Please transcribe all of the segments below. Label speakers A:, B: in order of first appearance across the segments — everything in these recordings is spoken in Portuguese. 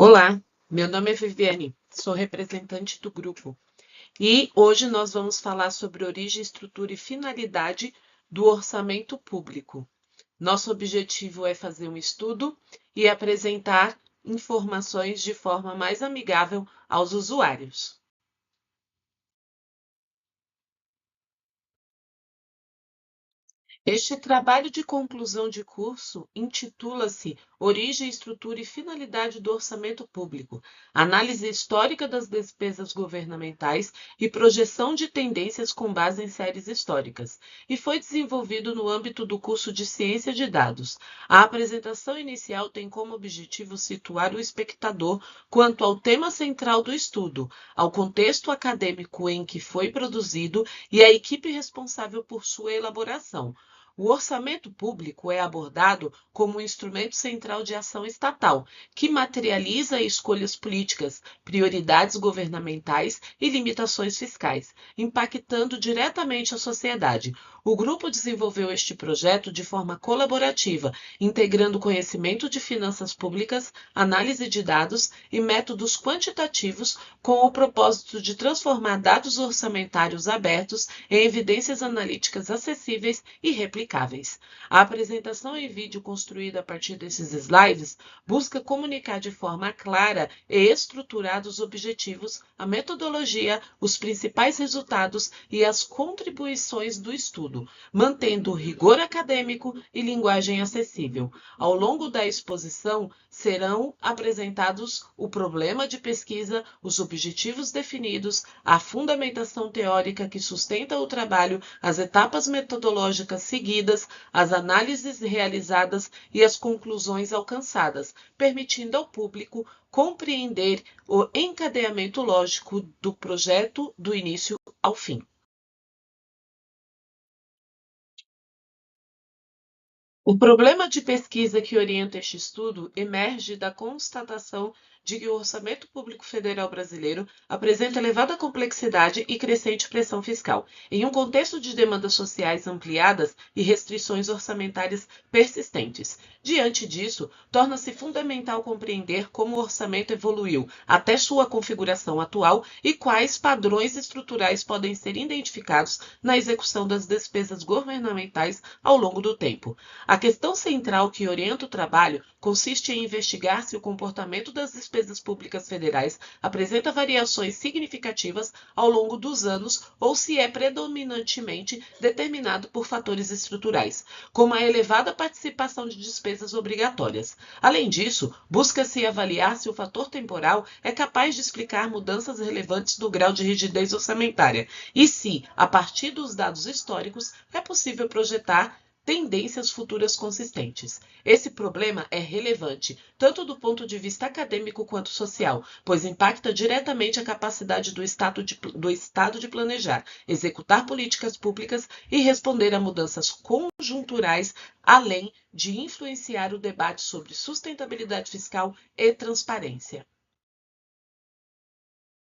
A: Olá, meu nome é Viviane, sou representante do grupo e hoje nós vamos falar sobre origem, estrutura e finalidade do orçamento público. Nosso objetivo é fazer um estudo e apresentar informações de forma mais amigável aos usuários. Este trabalho de conclusão de curso intitula-se Origem, Estrutura e Finalidade do Orçamento Público, Análise Histórica das Despesas Governamentais e Projeção de Tendências com base em séries históricas, e foi desenvolvido no âmbito do curso de Ciência de Dados. A apresentação inicial tem como objetivo situar o espectador quanto ao tema central do estudo, ao contexto acadêmico em que foi produzido e à equipe responsável por sua elaboração. O orçamento público é abordado como um instrumento central de ação estatal, que materializa escolhas políticas, prioridades governamentais e limitações fiscais, impactando diretamente a sociedade. O grupo desenvolveu este projeto de forma colaborativa, integrando conhecimento de finanças públicas, análise de dados e métodos quantitativos, com o propósito de transformar dados orçamentários abertos em evidências analíticas acessíveis e replicáveis. A apresentação em vídeo construída a partir desses slides busca comunicar de forma clara e estruturada os objetivos, a metodologia, os principais resultados e as contribuições do estudo, mantendo o rigor acadêmico e linguagem acessível. Ao longo da exposição, serão apresentados o problema de pesquisa, os objetivos definidos, a fundamentação teórica que sustenta o trabalho, as etapas metodológicas seguidas, as análises realizadas e as conclusões alcançadas, permitindo ao público compreender o encadeamento lógico do projeto do início ao fim. O problema de pesquisa que orienta este estudo emerge da constatação de que o orçamento público federal brasileiro apresenta elevada complexidade e crescente pressão fiscal, em um contexto de demandas sociais ampliadas e restrições orçamentárias persistentes. Diante disso, torna-se fundamental compreender como o orçamento evoluiu até sua configuração atual e quais padrões estruturais podem ser identificados na execução das despesas governamentais ao longo do tempo. A questão central que orienta o trabalho consiste em investigar se o comportamento das despesas públicas federais apresenta variações significativas ao longo dos anos ou se é predominantemente determinado por fatores estruturais, como a elevada participação de despesas obrigatórias. Além disso, busca-se avaliar se o fator temporal é capaz de explicar mudanças relevantes no grau de rigidez orçamentária e se, a partir dos dados históricos, é possível projetar tendências futuras consistentes. Esse problema é relevante, tanto do ponto de vista acadêmico quanto social, pois impacta diretamente a capacidade do Estado de planejar, executar políticas públicas e responder a mudanças conjunturais, além de influenciar o debate sobre sustentabilidade fiscal e transparência.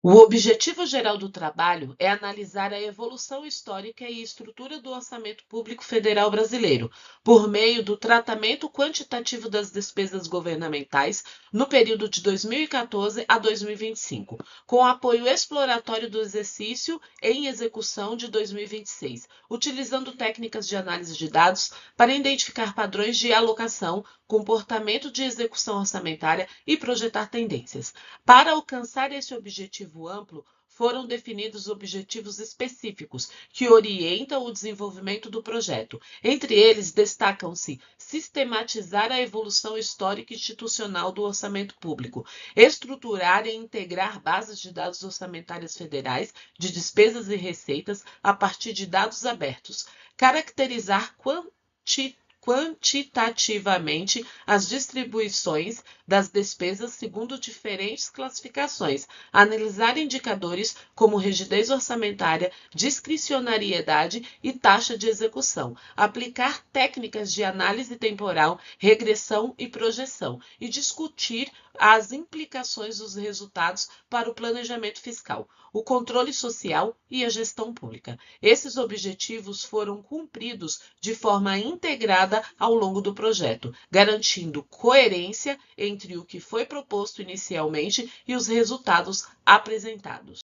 A: O objetivo geral do trabalho é analisar a evolução histórica e estrutura do orçamento público federal brasileiro, por meio do tratamento quantitativo das despesas governamentais no período de 2014 a 2025, com apoio exploratório do exercício em execução de 2026, utilizando técnicas de análise de dados para identificar padrões de alocação, comportamento de execução orçamentária e projetar tendências. Para alcançar esse objetivo amplo, foram definidos objetivos específicos que orientam o desenvolvimento do projeto. Entre eles, destacam-se sistematizar a evolução histórica e institucional do orçamento público, estruturar e integrar bases de dados orçamentárias federais de despesas e receitas a partir de dados abertos, caracterizar quantitativamente as distribuições das despesas segundo diferentes classificações, analisar indicadores como rigidez orçamentária, discricionariedade e taxa de execução, aplicar técnicas de análise temporal, regressão e projeção e discutir as implicações dos resultados para o planejamento fiscal, o controle social e a gestão pública. Esses objetivos foram cumpridos de forma integrada ao longo do projeto, garantindo coerência em entre o que foi proposto inicialmente e os resultados apresentados.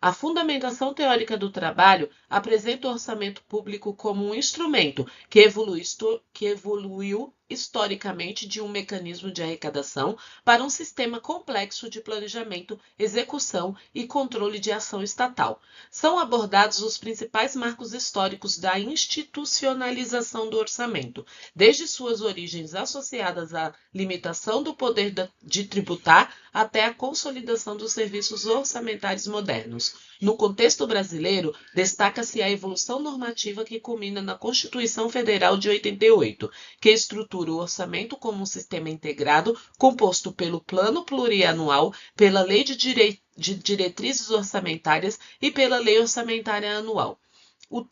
A: A fundamentação teórica do trabalho apresenta o orçamento público como um instrumento que evoluiu historicamente de um mecanismo de arrecadação para um sistema complexo de planejamento, execução e controle de ação estatal. São abordados os principais marcos históricos da institucionalização do orçamento, desde suas origens associadas à limitação do poder de tributar até a consolidação dos serviços orçamentários modernos. No contexto brasileiro, destaca-se a evolução normativa que culmina na Constituição Federal de 88, que estrutura o orçamento como um sistema integrado composto pelo Plano Plurianual, pela Lei de Diretrizes Orçamentárias e pela Lei Orçamentária Anual.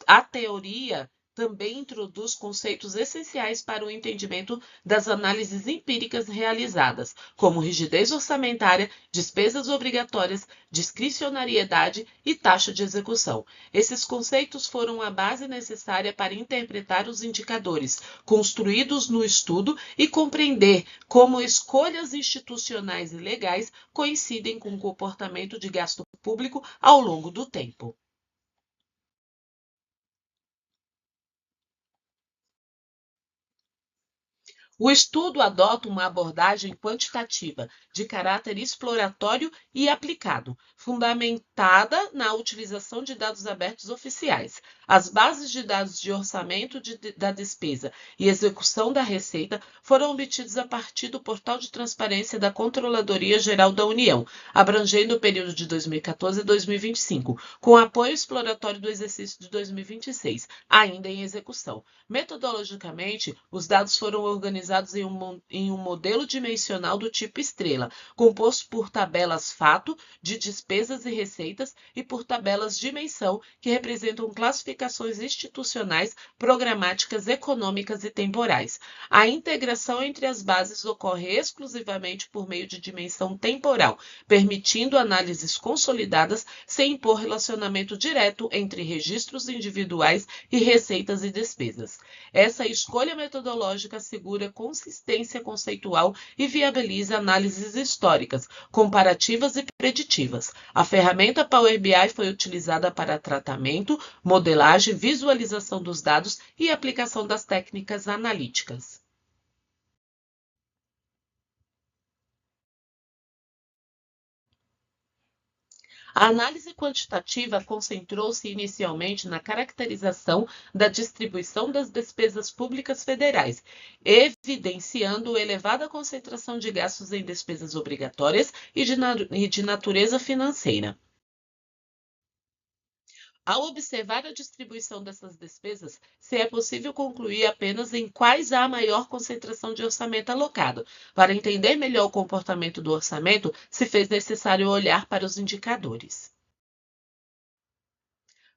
A: A teoria também introduz conceitos essenciais para o entendimento das análises empíricas realizadas, como rigidez orçamentária, despesas obrigatórias, discricionariedade e taxa de execução. Esses conceitos foram a base necessária para interpretar os indicadores construídos no estudo e compreender como escolhas institucionais e legais coincidem com o comportamento de gasto público ao longo do tempo. O estudo adota uma abordagem quantitativa, de caráter exploratório e aplicado, fundamentada na utilização de dados abertos oficiais. As bases de dados de orçamento da despesa e execução da receita foram obtidas a partir do Portal de Transparência da Controladoria Geral da União, abrangendo o período de 2014 a 2025, com apoio exploratório do exercício de 2026, ainda em execução. Metodologicamente, os dados foram organizados em um modelo dimensional do tipo estrela, composto por tabelas fato de despesas e receitas e por tabelas dimensão, que representam classificações institucionais, programáticas, econômicas e temporais. A integração entre as bases ocorre exclusivamente por meio de dimensão temporal, permitindo análises consolidadas sem impor relacionamento direto entre registros individuais e receitas e despesas. Essa escolha metodológica assegura consistência conceitual e viabiliza análises históricas, comparativas e preditivas. A ferramenta Power BI foi utilizada para tratamento, modelagem, visualização dos dados e aplicação das técnicas analíticas. A análise quantitativa concentrou-se inicialmente na caracterização da distribuição das despesas públicas federais, evidenciando elevada concentração de gastos em despesas obrigatórias e de natureza financeira. Ao observar a distribuição dessas despesas, se é possível concluir apenas em quais há maior concentração de orçamento alocado. Para entender melhor o comportamento do orçamento, se fez necessário olhar para os indicadores.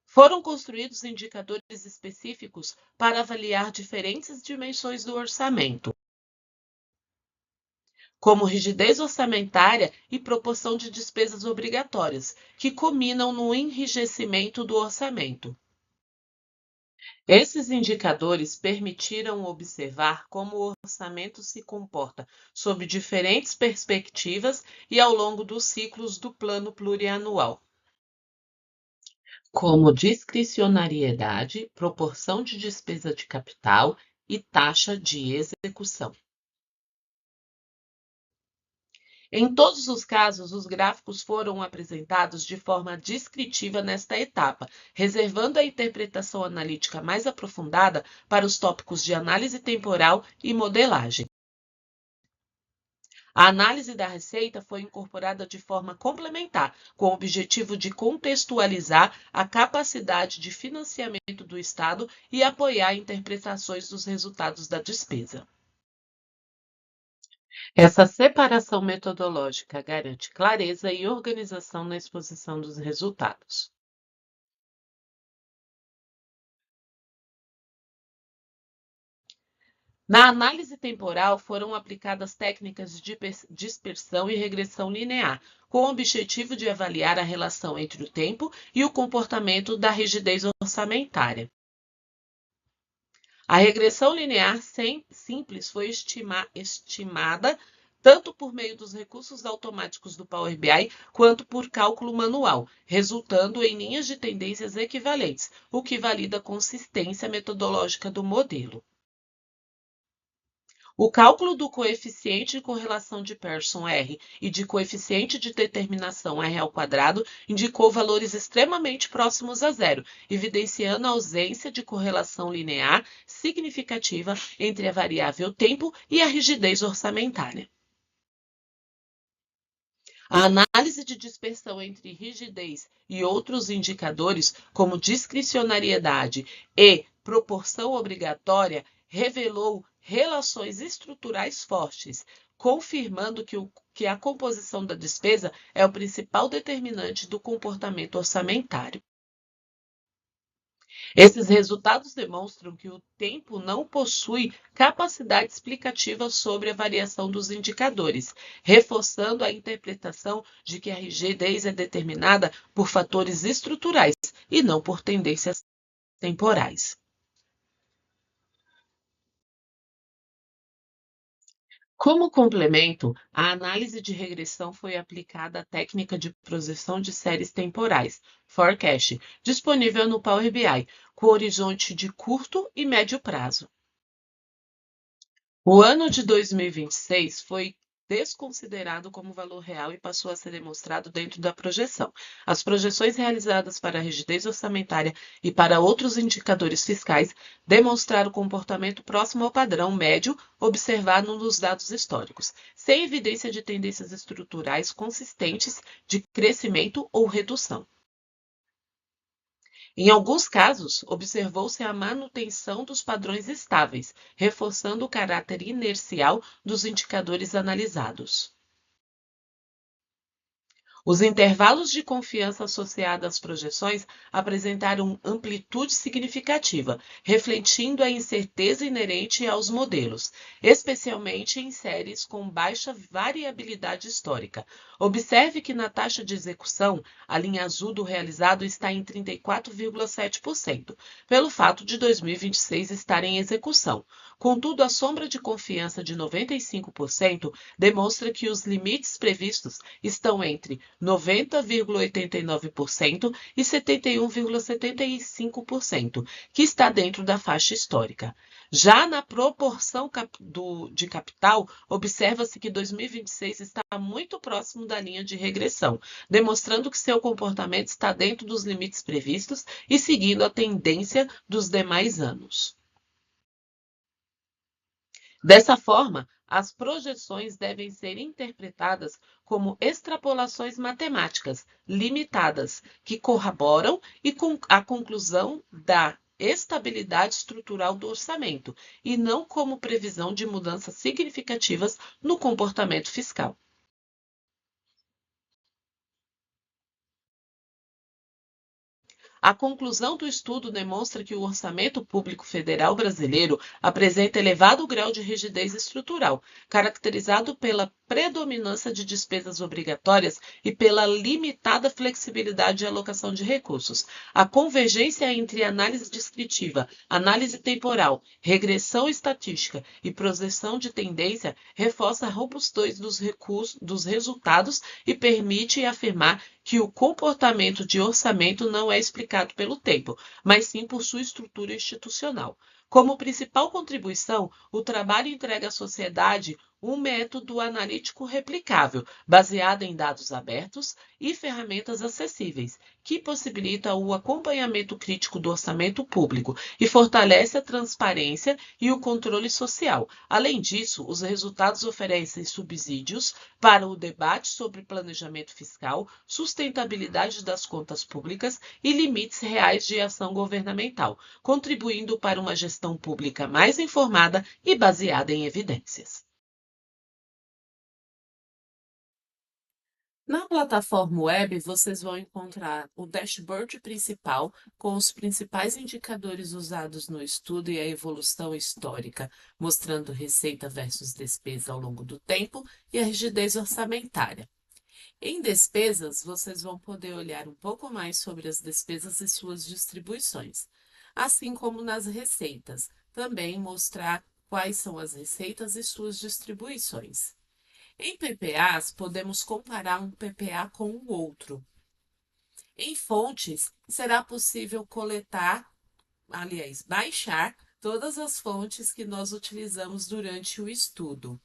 A: Foram construídos indicadores específicos para avaliar diferentes dimensões do orçamento, como rigidez orçamentária e proporção de despesas obrigatórias, que culminam no enrijecimento do orçamento. Esses indicadores permitiram observar como o orçamento se comporta sob diferentes perspectivas e ao longo dos ciclos do plano plurianual, como discricionariedade, proporção de despesa de capital e taxa de execução. Em todos os casos, os gráficos foram apresentados de forma descritiva nesta etapa, reservando a interpretação analítica mais aprofundada para os tópicos de análise temporal e modelagem. A análise da receita foi incorporada de forma complementar, com o objetivo de contextualizar a capacidade de financiamento do Estado e apoiar interpretações dos resultados da despesa. Essa separação metodológica garante clareza e organização na exposição dos resultados. Na análise temporal, foram aplicadas técnicas de dispersão e regressão linear, com o objetivo de avaliar a relação entre o tempo e o comportamento da rigidez orçamentária. A regressão linear simples foi estimada tanto por meio dos recursos automáticos do Power BI quanto por cálculo manual, resultando em linhas de tendências equivalentes, o que valida a consistência metodológica do modelo. O cálculo do coeficiente de correlação de Pearson R e de coeficiente de determinação R ao quadrado indicou valores extremamente próximos a zero, evidenciando a ausência de correlação linear significativa entre a variável tempo e a rigidez orçamentária. A análise de dispersão entre rigidez e outros indicadores, como discricionariedade e proporção obrigatória, revelou relações estruturais fortes, confirmando que a composição da despesa é o principal determinante do comportamento orçamentário. Esses resultados demonstram que o tempo não possui capacidade explicativa sobre a variação dos indicadores, reforçando a interpretação de que a rigidez é determinada por fatores estruturais e não por tendências temporais. Como complemento, a análise de regressão foi aplicada à técnica de projeção de séries temporais, Forecast, disponível no Power BI, com horizonte de curto e médio prazo. O ano de 2026 foi desconsiderado como valor real e passou a ser demonstrado dentro da projeção. As projeções realizadas para a rigidez orçamentária e para outros indicadores fiscais demonstraram comportamento próximo ao padrão médio observado nos dados históricos, sem evidência de tendências estruturais consistentes de crescimento ou redução. Em alguns casos, observou-se a manutenção dos padrões estáveis, reforçando o caráter inercial dos indicadores analisados. Os intervalos de confiança associados às projeções apresentaram amplitude significativa, refletindo a incerteza inerente aos modelos, especialmente em séries com baixa variabilidade histórica. Observe que na taxa de execução, a linha azul do realizado está em 34,7%, pelo fato de 2026 estar em execução. Contudo, a sombra de confiança de 95% demonstra que os limites previstos estão entre 90,89% e 71,75%, que está dentro da faixa histórica. Já na proporção de capital, observa-se que 2026 está muito próximo da linha de regressão, demonstrando que seu comportamento está dentro dos limites previstos e seguindo a tendência dos demais anos. Dessa forma, as projeções devem ser interpretadas como extrapolações matemáticas limitadas que corroboram a conclusão da estabilidade estrutural do orçamento e não como previsão de mudanças significativas no comportamento fiscal. A conclusão do estudo demonstra que o orçamento público federal brasileiro apresenta elevado grau de rigidez estrutural, caracterizado pela predominância de despesas obrigatórias e pela limitada flexibilidade de alocação de recursos. A convergência entre análise descritiva, análise temporal, regressão estatística e projeção de tendência reforça a robustez dos resultados e permite afirmar que o comportamento de orçamento não é explicado pelo tempo, mas sim por sua estrutura institucional. Como principal contribuição, o trabalho entrega à sociedade um método analítico replicável, baseado em dados abertos e ferramentas acessíveis, que possibilita o acompanhamento crítico do orçamento público e fortalece a transparência e o controle social. Além disso, os resultados oferecem subsídios para o debate sobre planejamento fiscal, sustentabilidade das contas públicas e limites reais de ação governamental, contribuindo para uma gestão pública mais informada e baseada em evidências. Na plataforma web, vocês vão encontrar o dashboard principal com os principais indicadores usados no estudo e a evolução histórica, mostrando receita versus despesa ao longo do tempo e a rigidez orçamentária. Em despesas, vocês vão poder olhar um pouco mais sobre as despesas e suas distribuições, assim como nas receitas, também mostrar quais são as receitas e suas distribuições. Em PPAs, podemos comparar um PPA com o outro. Em fontes, será possível coletar, aliás, baixar todas as fontes que nós utilizamos durante o estudo.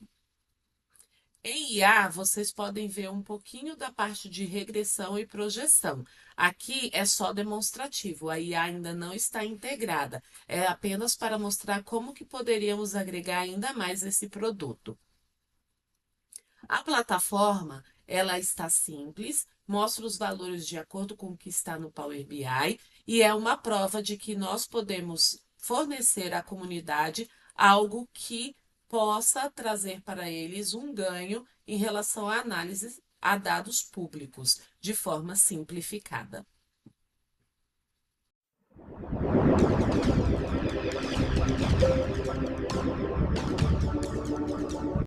A: Em IA, vocês podem ver um pouquinho da parte de regressão e projeção. Aqui é só demonstrativo, a IA ainda não está integrada. É apenas para mostrar como que poderíamos agregar ainda mais esse produto. A plataforma, ela está simples, mostra os valores de acordo com o que está no Power BI e é uma prova de que nós podemos fornecer à comunidade algo que possa trazer para eles um ganho em relação à análise a dados públicos, de forma simplificada.